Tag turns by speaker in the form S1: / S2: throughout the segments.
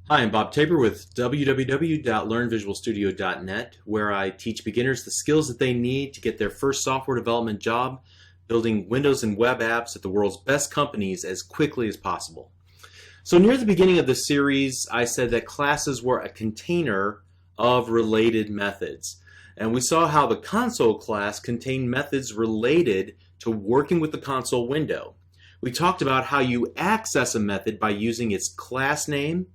S1: Hi, I'm Bob Tabor with www.learnvisualstudio.net, where I teach beginners the skills that they need to get their first software development job building Windows and web apps at the world's best companies as quickly as possible. So near the beginning of the series, I said that classes were a container of related methods. And we saw how the console class contained methods related to working with the console window. We talked about how you access a method by using its class name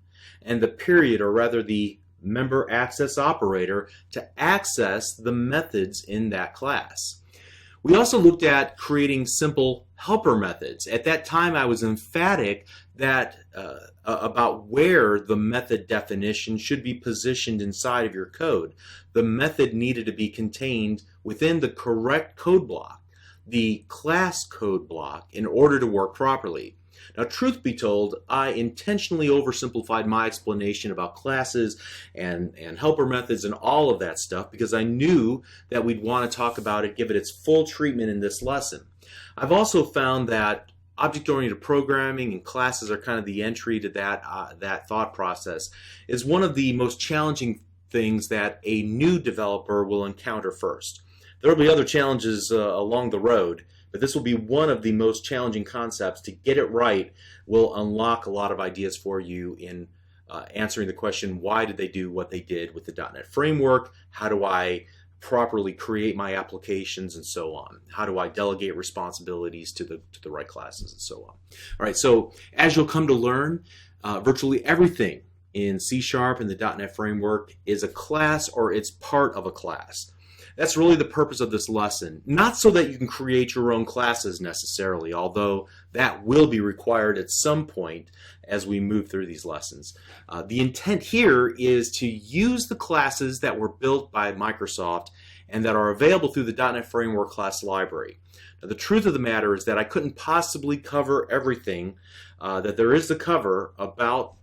S1: and the period, or rather the member access operator, to access the methods in that class. We also looked at creating simple helper methods. At that time, I was emphatic that about where the method definition should be positioned inside of your code. The method needed to be contained within the correct code block, the class code block, in order to work properly. Now, truth be told, I intentionally oversimplified my explanation about classes and helper methods and all of that stuff because I knew that we'd want to talk about it, give it its full treatment in this lesson. I've also found that object-oriented programming and classes are kind of the entry to that thought process, is one of the most challenging things that a new developer will encounter first. There will be other challenges along the road, but this will be one of the most challenging concepts. To get it right will unlock a lot of ideas for you in answering the question, why did they do what they did with the .NET Framework? How do I properly create my applications, and so on? How do I delegate responsibilities to the right classes, and so on? All right, so as you'll come to learn, virtually everything in C# and the .NET Framework is a class, or it's part of a class. That's really the purpose of this lesson. Not so that you can create your own classes necessarily, although that will be required at some point as we move through these lessons. The intent here is to use the classes that were built by Microsoft and that are available through the .NET Framework class library. Now, the truth of the matter is that I couldn't possibly cover everything that there is to cover about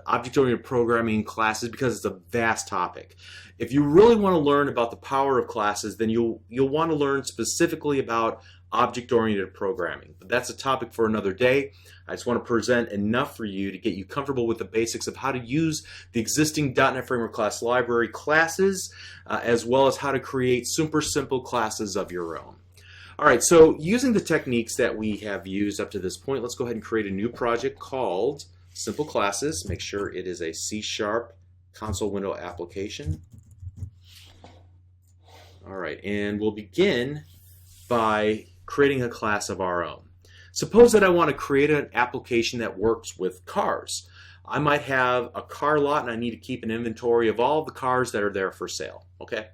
S1: object-oriented programming classes because it's a vast topic. If you really want to learn about the power of classes, then you'll want to learn specifically about object-oriented programming. But that's a topic for another day. I just want to present enough for you to get you comfortable with the basics of how to use the existing .NET Framework class library classes, as well as how to create super simple classes of your own. All right, so using the techniques that we have used up to this point, let's go ahead and create a new project called Simple Classes. Make sure it is a C# console window application. All right, and we'll begin by creating a class of our own. Suppose that I want to create an application that works with cars. I might have a car lot and I need to keep an inventory of all the cars that are there for sale. Okay,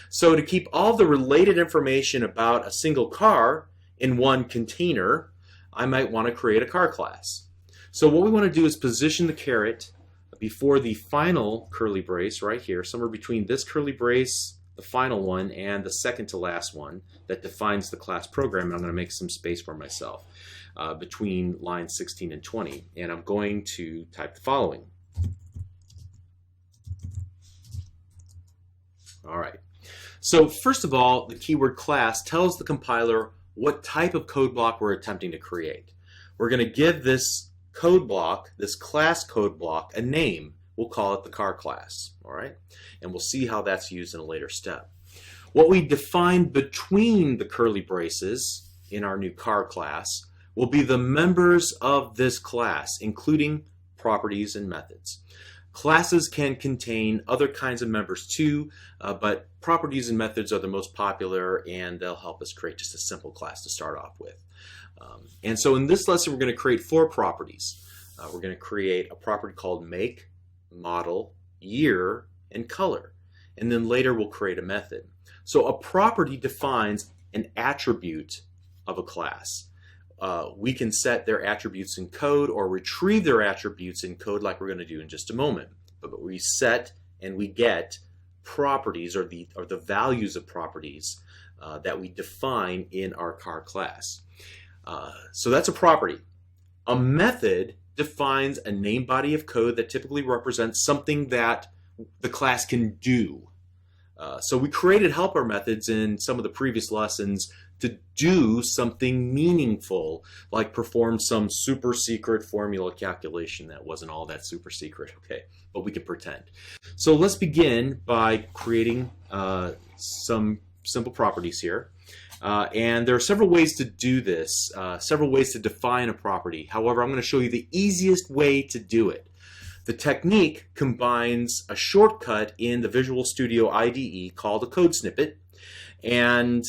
S1: so to keep all the related information about a single car in one container, I might want to create a car class. So what we want to do is position the caret before the final curly brace right here, somewhere between this curly brace, the final one, and the second to last one that defines the class program. And I'm going to make some space for myself between lines 16 and 20. And I'm going to type the following. All right. So first of all, the keyword class tells the compiler what type of code block we're attempting to create. We're going to give this code block, this class code block, a name. We'll call it the car class, all right? And we'll see how that's used in a later step. What we define between the curly braces in our new car class will be the members of this class, including properties and methods. Classes can contain other kinds of members too, but properties and methods are the most popular, and they'll help us create just a simple class to start off with. And so in this lesson, we're going to create 4 properties. We're going to create a property called make, model, year, and color. And then later we'll create a method. So a property defines an attribute of a class. We can set their attributes in code or retrieve their attributes in code like we're going to do in just a moment. But we set and we get properties, or the values of properties that we define in our car class. So that's a property. A method defines a name body of code that typically represents something that the class can do. So we created helper methods in some of the previous lessons to do something meaningful, like perform some super secret formula calculation that wasn't all that super secret, okay, but we could pretend. So let's begin by creating some simple properties here. And there are several ways to do this, several ways to define a property. However, I'm going to show you the easiest way to do it. The technique combines a shortcut in the Visual Studio IDE called a code snippet, and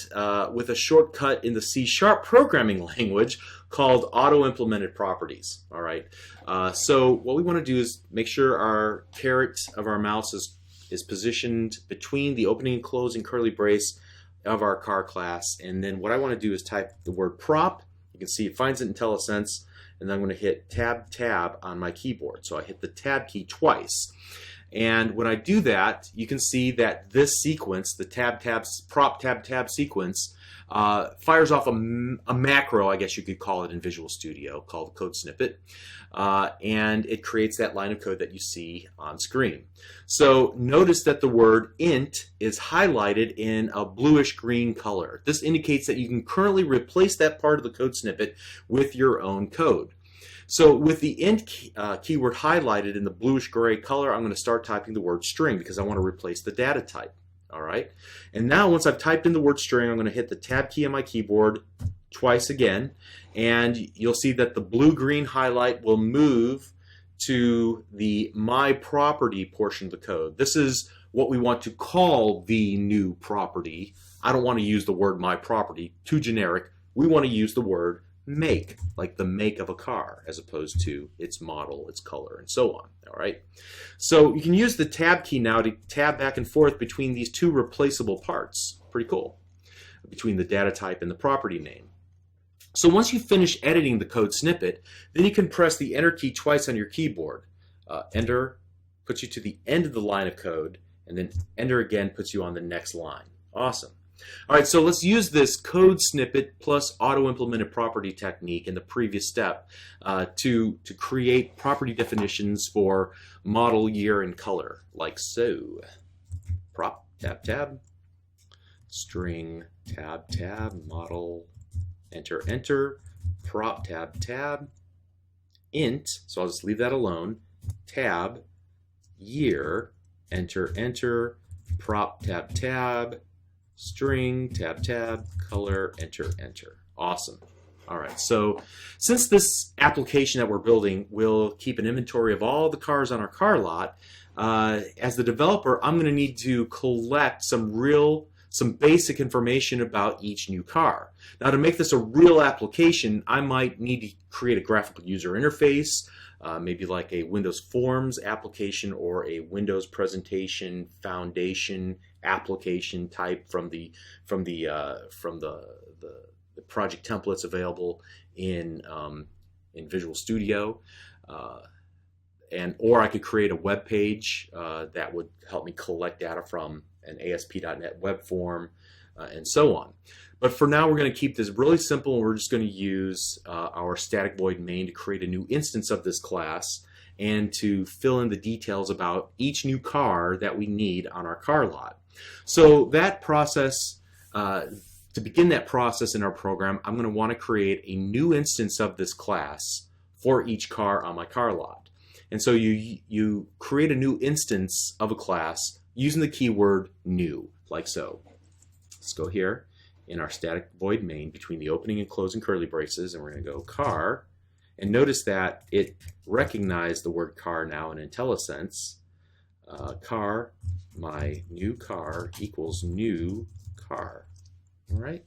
S1: with a shortcut in the C# programming language called auto-implemented properties. All right. So what we want to do is make sure our caret of our mouse is positioned between the opening and closing curly brace of our car class, and then what I want to do is type the word prop. You can see it finds it in IntelliSense, and then I'm going to hit tab on my keyboard. So I hit the tab key twice. And when I do that, you can see that this sequence, the prop tab sequence, fires off a macro, I guess you could call it in Visual Studio, called code snippet, and it creates that line of code that you see on screen. So notice that the word int is highlighted in a bluish green color. This indicates that you can currently replace that part of the code snippet with your own code. So with the int keyword highlighted in the bluish gray color, I'm going to start typing the word string because I want to replace the data type. All right. And now once I've typed in the word string, I'm going to hit the tab key on my keyboard twice again, and you'll see that the blue-green highlight will move to the my property portion of the code. This is what we want to call the new property. I don't want to use the word my property, too generic. We want to use the word make, like the make of a car, as opposed to its model, its color, and so on. All right. So you can use the tab key now to tab back and forth between these two replaceable parts. Pretty cool. Between the data type and the property name. So once you finish editing the code snippet, then you can press the enter key twice on your keyboard. Enter puts you to the end of the line of code, and then enter again puts you on the next line. Awesome. All right, so let's use this code snippet plus auto-implemented property technique in the previous step to create property definitions for model, year, and color, like so. Prop, tab, string, tab, model, enter, prop, tab, int, so I'll just leave that alone, tab, year, enter, prop, tab, string, tab, color, enter. Awesome. All right, so since this application that we're building will keep an inventory of all the cars on our car lot, as the developer, I'm going to need to collect some basic information about each new car. Now, to make this a real application, I might need to create a graphical user interface, maybe like a Windows Forms application or a Windows Presentation Foundation application type from the project templates available in Visual Studio, or I could create a web page that would help me collect data from an ASP.NET web form, and so on. But for now, we're going to keep this really simple, and we're just going to use our static void main to create a new instance of this class and to fill in the details about each new car that we need on our car lot. So that process, to begin that process in our program, I'm going to want to create a new instance of this class for each car on my car lot. And so you create a new instance of a class using the keyword new, like so. Let's go here in our static void main between the opening and closing curly braces, and we're going to go car. And notice that it recognized the word car now in IntelliSense. Car, my new car equals new car. All right.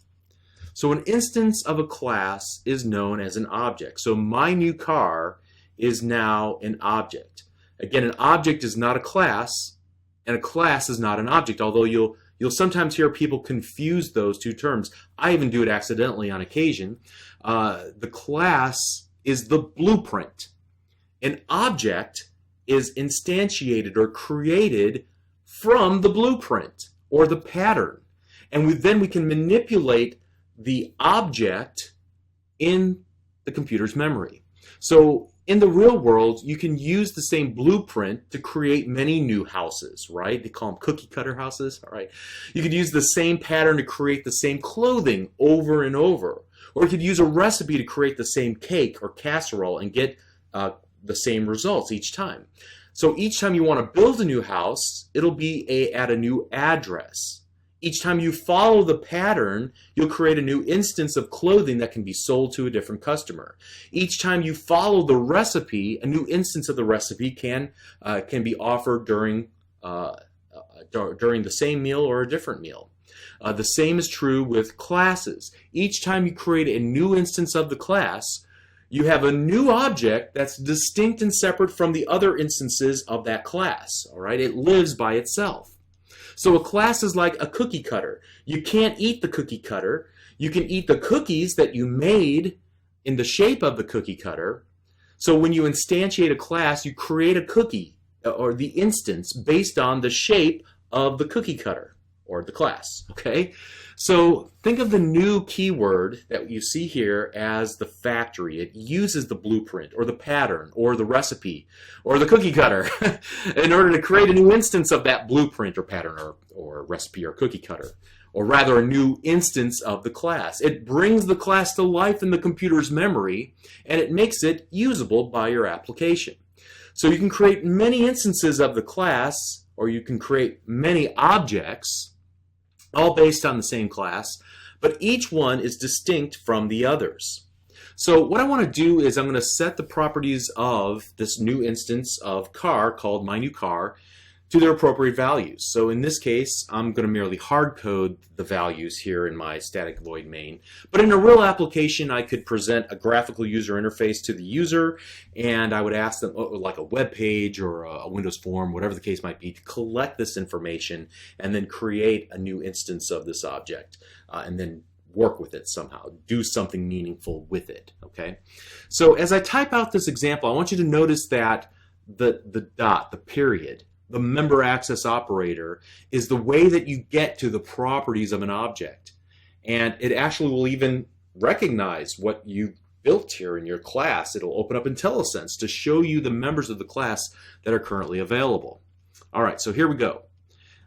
S1: So an instance of a class is known as an object. So my new car is now an object. Again, an object is not a class, and a class is not an object, although you'll sometimes hear people confuse those two terms. I even do it accidentally on occasion. The class is the blueprint. An object is instantiated or created from the blueprint or the pattern. And then we can manipulate the object in the computer's memory. So in the real world, you can use the same blueprint to create many new houses, right? They call them cookie cutter houses, all right? You could use the same pattern to create the same clothing over and over. Or you could use a recipe to create the same cake or casserole and get the same results each time. So each time you want to build a new house, it'll be at a new address. Each time you follow the pattern, you'll create a new instance of clothing that can be sold to a different customer. Each time you follow the recipe, a new instance of the recipe can be offered during the same meal or a different meal. The same is true with classes. Each time you create a new instance of the class, you have a new object that's distinct and separate from the other instances of that class. All right, it lives by itself. So a class is like a cookie cutter. You can't eat the cookie cutter. You can eat the cookies that you made in the shape of the cookie cutter. So when you instantiate a class, you create a cookie or the instance based on the shape of the cookie cutter or the class, okay? So think of the new keyword that you see here as the factory. It uses the blueprint or the pattern or the recipe or the cookie cutter in order to create a new instance of that blueprint or pattern or recipe or cookie cutter, or rather a new instance of the class. It brings the class to life in the computer's memory and it makes it usable by your application. So you can create many instances of the class, or you can create many objects all based on the same class, but each one is distinct from the others. So what I want to do is I'm going to set the properties of this new instance of car called myNewCar to their appropriate values. So in this case, I'm going to merely hard code the values here in my static void main. But in a real application, I could present a graphical user interface to the user, and I would ask them, like a web page or a Windows form, whatever the case might be, to collect this information and then create a new instance of this object, and then work with it somehow, do something meaningful with it, okay? So as I type out this example, I want you to notice that the dot, the period, the member access operator is the way that you get to the properties of an object. And it actually will even recognize what you built here in your class. It'll open up IntelliSense to show you the members of the class that are currently available. All right, so here we go.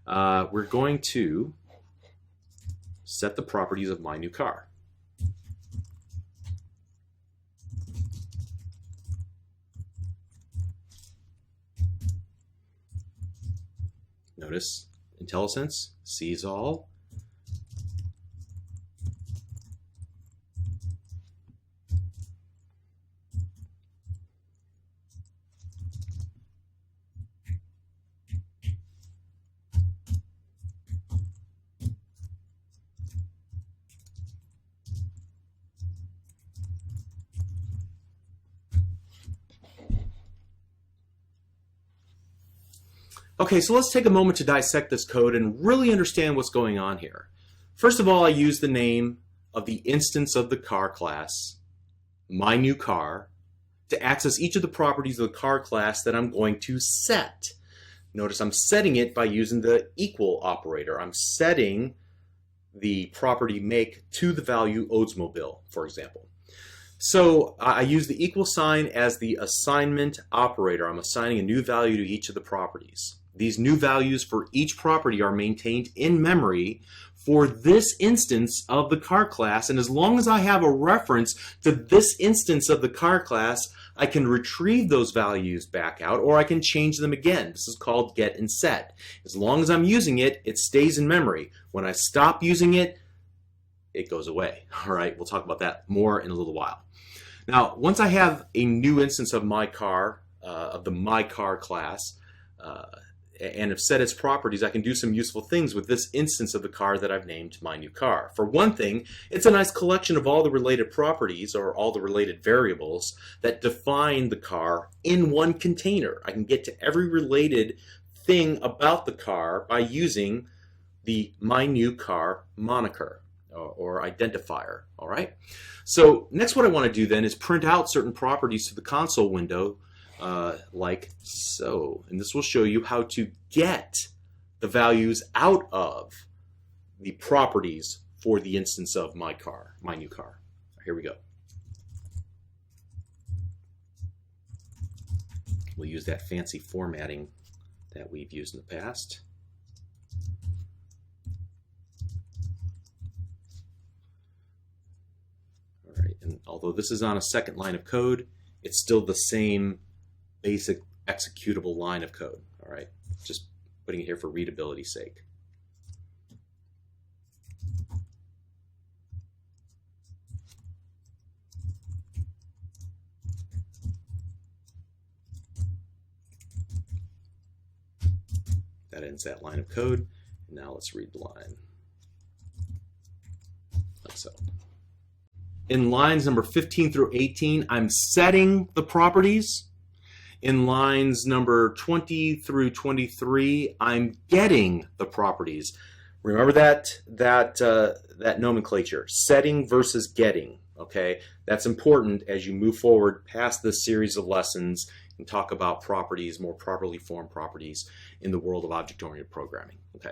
S1: We're going to set the properties of myNewCar. Notice IntelliSense sees all. Okay, so let's take a moment to dissect this code and really understand what's going on here. First of all, I use the name of the instance of the car class, myNewCar, to access each of the properties of the car class that I'm going to set. Notice I'm setting it by using the equal operator. I'm setting the property make to the value Oldsmobile, for example. So I use the equal sign as the assignment operator. I'm assigning a new value to each of the properties. These new values for each property are maintained in memory for this instance of the car class, and as long as I have a reference to this instance of the car class, I can retrieve those values back out, or I can change them again. This is called get and set. As long as I'm using it, it stays in memory. When I stop using it, it goes away. All right, we'll talk about that more in a little while. Now, once I have a new instance of my car, of the myCar class, and have set its properties, I can do some useful things with this instance of the car that I've named myNewCar. For one thing, it's a nice collection of all the related properties or all the related variables that define the car in one container. I can get to every related thing about the car by using the myNewCar moniker or identifier, all right? So next what I want to do then is print out certain properties to the console window like so. And this will show you how to get the values out of the properties for the instance of myNewCar. Here we go. We'll use that fancy formatting that we've used in the past. All right, and although this is on a second line of code, it's still the same basic executable line of code. All right, just putting it here for readability's sake. That ends that line of code. Now let's read the line. Like so. In lines number 15 through 18, I'm setting the properties. In lines number 20 through 23, I'm getting the properties. Remember that nomenclature, setting versus getting. Okay, that's important as you move forward past this series of lessons and talk about properties, more properly formed properties in the world of object-oriented programming. Okay,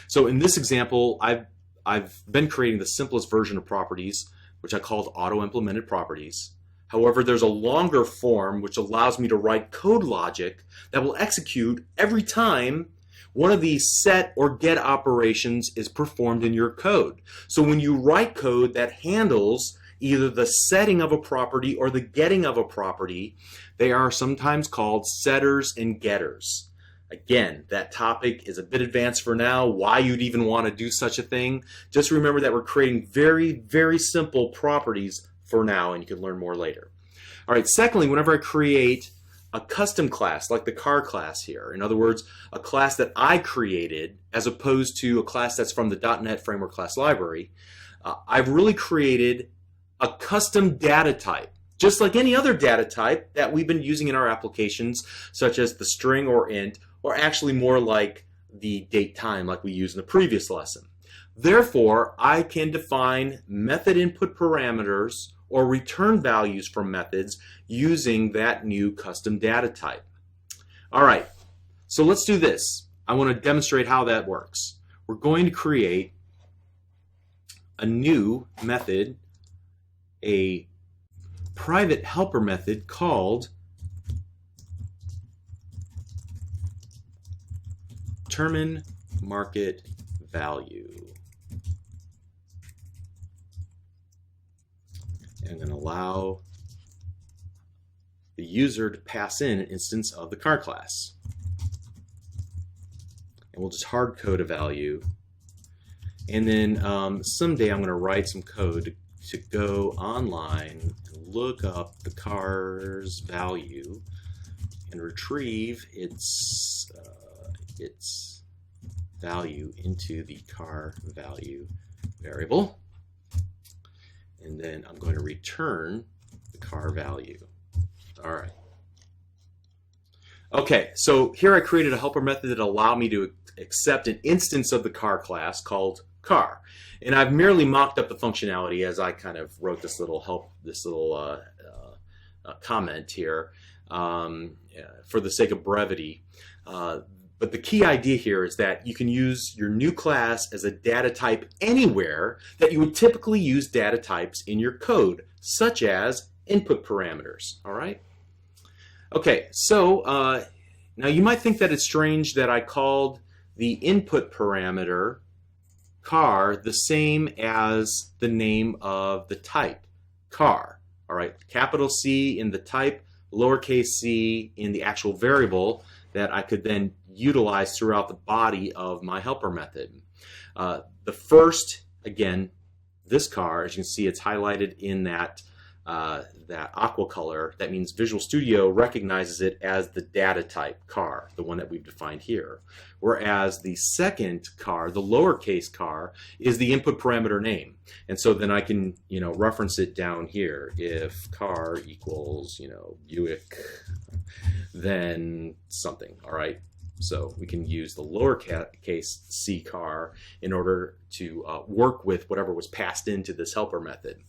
S1: so in this example, I've been creating the simplest version of properties, which I called auto-implemented properties. However, there's a longer form which allows me to write code logic that will execute every time one of these set or get operations is performed in your code. So when you write code that handles either the setting of a property or the getting of a property, they are sometimes called setters and getters. Again, that topic is a bit advanced for now, why you'd even want to do such a thing. Just remember that we're creating very, very simple properties for now, and you can learn more later. All right, secondly, whenever I create a custom class, like the car class here, in other words, a class that I created as opposed to a class that's from the .NET Framework Class Library, I've really created a custom data type, just like any other data type that we've been using in our applications, such as the string or int, or actually more like the date time like we used in the previous lesson. Therefore, I can define method input parameters or return values from methods using that new custom data type. All right, so let's do this. I want to demonstrate how that works. We're going to create a new method, a private helper method called determine market value. And I'm going to allow the user to pass in an instance of the car class. And we'll just hard code a value. And then someday I'm going to write some code to go online and look up the car's value and retrieve its value into the car value variable. And then I'm going to return the car value. All right. Okay, so here I created a helper method that allowed me to accept an instance of the car class called car. And I've merely mocked up the functionality as I kind of wrote this little comment here for the sake of brevity. But the key idea here is that you can use your new class as a data type anywhere that you would typically use data types in your code, such as input parameters. All right? Okay, so now you might think that it's strange that I called the input parameter car the same as the name of the type, car. All right, capital C in the type, lowercase c in the actual variable that I could then utilize throughout the body of my helper method. The first, again, this car, as you can see, it's highlighted in that aqua color. That means Visual Studio recognizes it as the data type car, the one that we've defined here. Whereas the second car, the lowercase car, is the input parameter name. And so then I can, reference it down here. If car equals, Buick, then something, all right? So we can use the lowercase c car in order to work with whatever was passed into this helper method.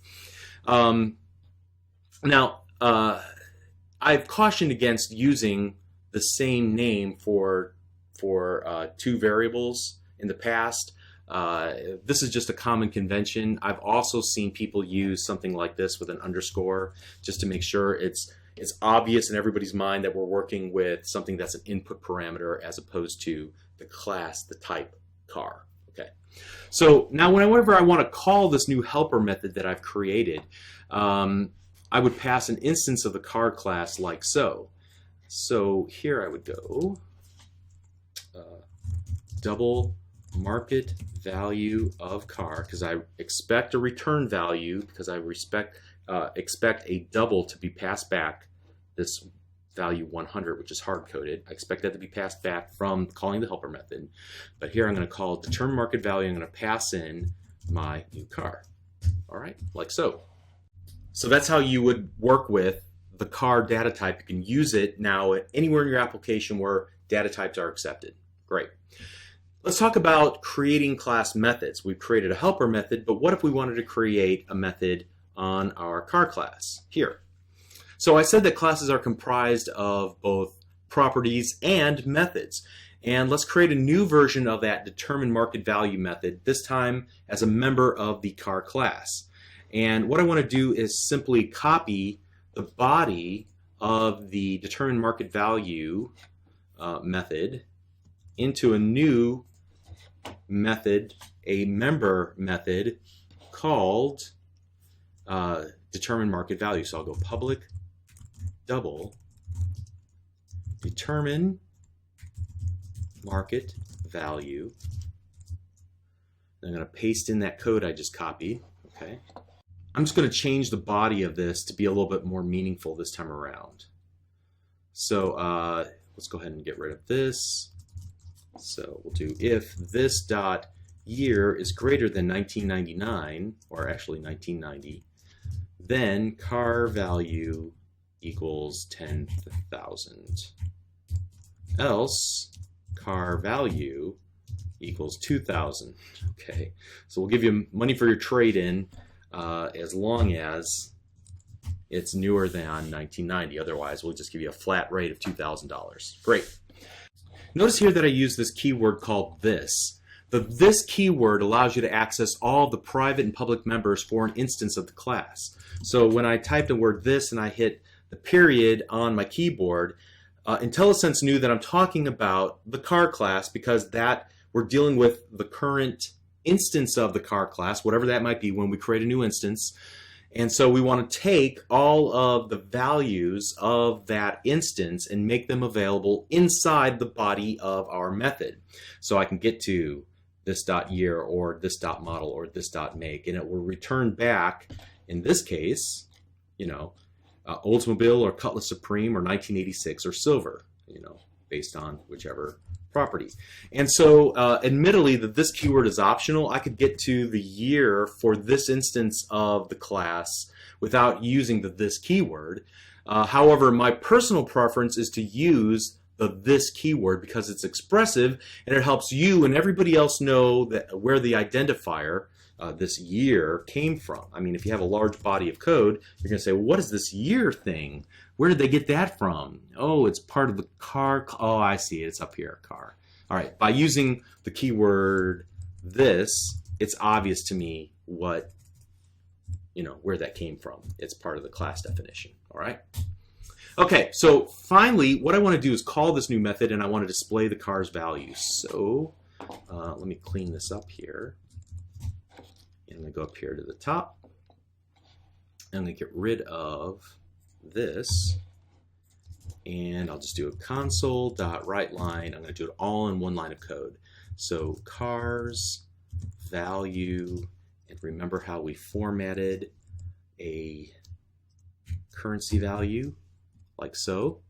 S1: Now, I've cautioned against using the same name for two variables in the past. This is just a common convention. I've also seen people use something like this with an underscore just to make sure it's it's obvious in everybody's mind that we're working with something that's an input parameter as opposed to the class, the type car. Okay. So now whenever I want to call this new helper method that I've created, I would pass an instance of the car class like so. So here I would go double market value of car, because I expect a return value, because I expect a double to be passed back, this value 100, which is hard-coded. I expect that to be passed back from calling the helper method. But here I'm going to call determine market value. I'm going to pass in my new car. All right, like so. So that's how you would work with the car data type. You can use it now anywhere in your application where data types are accepted. Great. Let's talk about creating class methods. We've created a helper method, but what if we wanted to create a method on our car class here? So I said that classes are comprised of both properties and methods. And let's create a new version of that determine market value method, this time as a member of the car class. And what I want to do is simply copy the body of the determine market value method into a new method, a member method called determine market value. So I'll go public double determine market value. I'm going to paste in that code I just copied. Okay. I'm just going to change the body of this to be a little bit more meaningful this time around. So let's go ahead and get rid of this. So we'll do if this dot year is greater than 1999, or actually 1990, then car value equals 10,000. Else car value equals 2,000. Okay, so we'll give you money for your trade-in as long as it's newer than 1990. Otherwise, we'll just give you a flat rate of $2,000. Great. Notice here that I use this keyword called this. The this keyword allows you to access all the private and public members for an instance of the class. So when I type the word this and I hit the period on my keyboard, IntelliSense knew that I'm talking about the car class, because that we're dealing with the current instance of the car class, whatever that might be when we create a new instance. And so we want to take all of the values of that instance and make them available inside the body of our method. So I can get to this dot year or this dot model or this dot make, and it will return back, in this case, you know, Oldsmobile or Cutlass Supreme or 1986 or silver, you know, based on whichever property. And so admittedly that this keyword is optional. I could get to the year for this instance of the class without using the this keyword. However, my personal preference is to use the this keyword because it's expressive and it helps you and everybody else know that where the identifier this year came from. I mean, if you have a large body of code, you're going to say, well, what is this year thing? Where did they get that from? Oh, it's part of the car. Oh, I see it. It's up here, car. All right. By using the keyword this, it's obvious to me what, you know, where that came from. It's part of the class definition. All right. Okay. So finally, what I want to do is call this new method, and I want to display the car's value. So let me clean this up here. I'm going to go up here to the top. I'm going to get rid of this, and I'll just do a console.writeLine. I'm going to do it all in one line of code. So cars value, and remember how we formatted a currency value like so.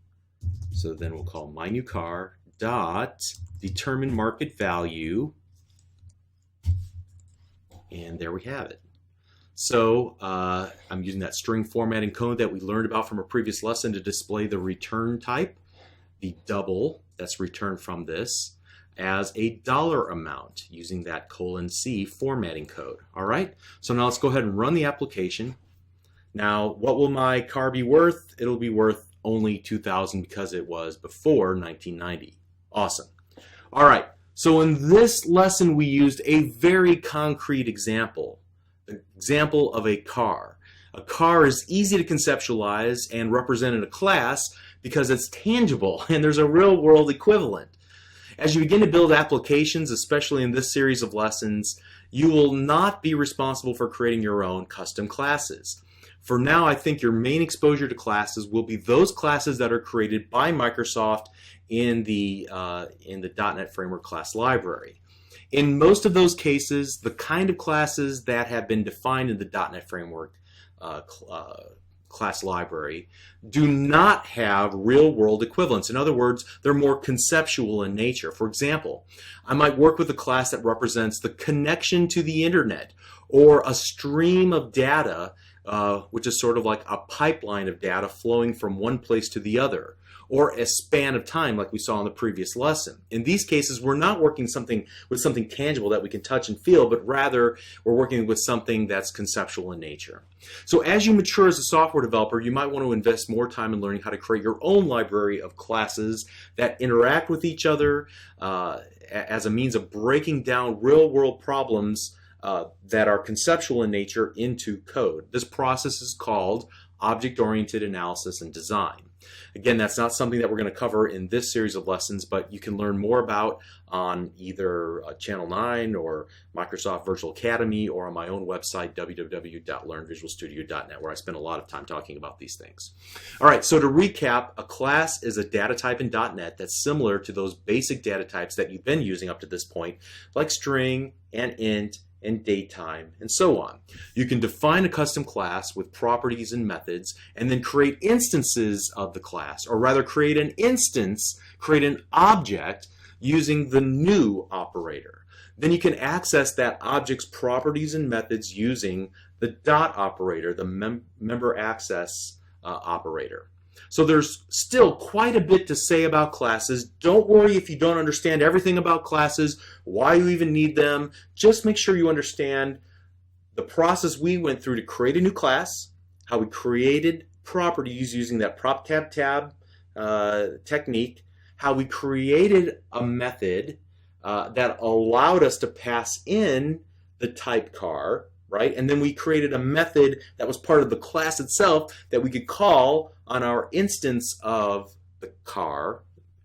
S1: So then we'll call my new car dot determine market value. And there we have it. So I'm using that string formatting code that we learned about from a previous lesson to display the return type, the double that's returned from this, as a dollar amount using that :C formatting code. All right. So now let's go ahead and run the application. Now, what will my car be worth? It'll be worth only $2,000 because it was before 1990. Awesome. All right. So in this lesson, we used a very concrete example, the example of a car. A car is easy to conceptualize and represent in a class because it's tangible and there's a real-world equivalent. As you begin to build applications, especially in this series of lessons, you will not be responsible for creating your own custom classes. For now, I think your main exposure to classes will be those classes that are created by Microsoft in the .NET Framework class library. In most of those cases, the kind of classes that have been defined in the .NET Framework class library do not have real-world equivalents. In other words, they're more conceptual in nature. For example, I might work with a class that represents the connection to the internet or a stream of data, which is sort of like a pipeline of data flowing from one place to the other, or a span of time like we saw in the previous lesson. In these cases, we're not working with something tangible that we can touch and feel, but rather we're working with something that's conceptual in nature. So as you mature as a software developer, you might want to invest more time in learning how to create your own library of classes that interact with each other as a means of breaking down real-world problems that are conceptual in nature into code. This process is called object-oriented analysis and design. Again, that's not something that we're going to cover in this series of lessons, but you can learn more about on either Channel 9 or Microsoft Virtual Academy or on my own website, www.learnvisualstudio.net, where I spend a lot of time talking about these things. All right, so to recap, a class is a data type in .NET that's similar to those basic data types that you've been using up to this point, like string and int and datetime, and so on. You can define a custom class with properties and methods, and then create instances of the class, or rather create an instance, create an object using the new operator. Then you can access that object's properties and methods using the dot operator, the member access operator. So there's still quite a bit to say about classes. Don't worry if you don't understand everything about classes, why you even need them. Just make sure you understand the process we went through to create a new class, how we created properties using that prop tab technique, how we created a method that allowed us to pass in the type car, right? And then we created a method that was part of the class itself that we could call on our instance of the car,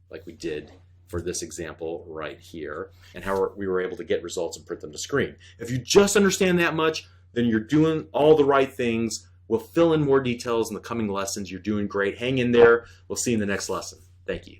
S1: like we did for this example right here, and how we were able to get results and print them to screen. If you just understand that much, then you're doing all the right things. We'll fill in more details in the coming lessons. You're doing great. Hang in there. We'll see you in the next lesson. Thank you.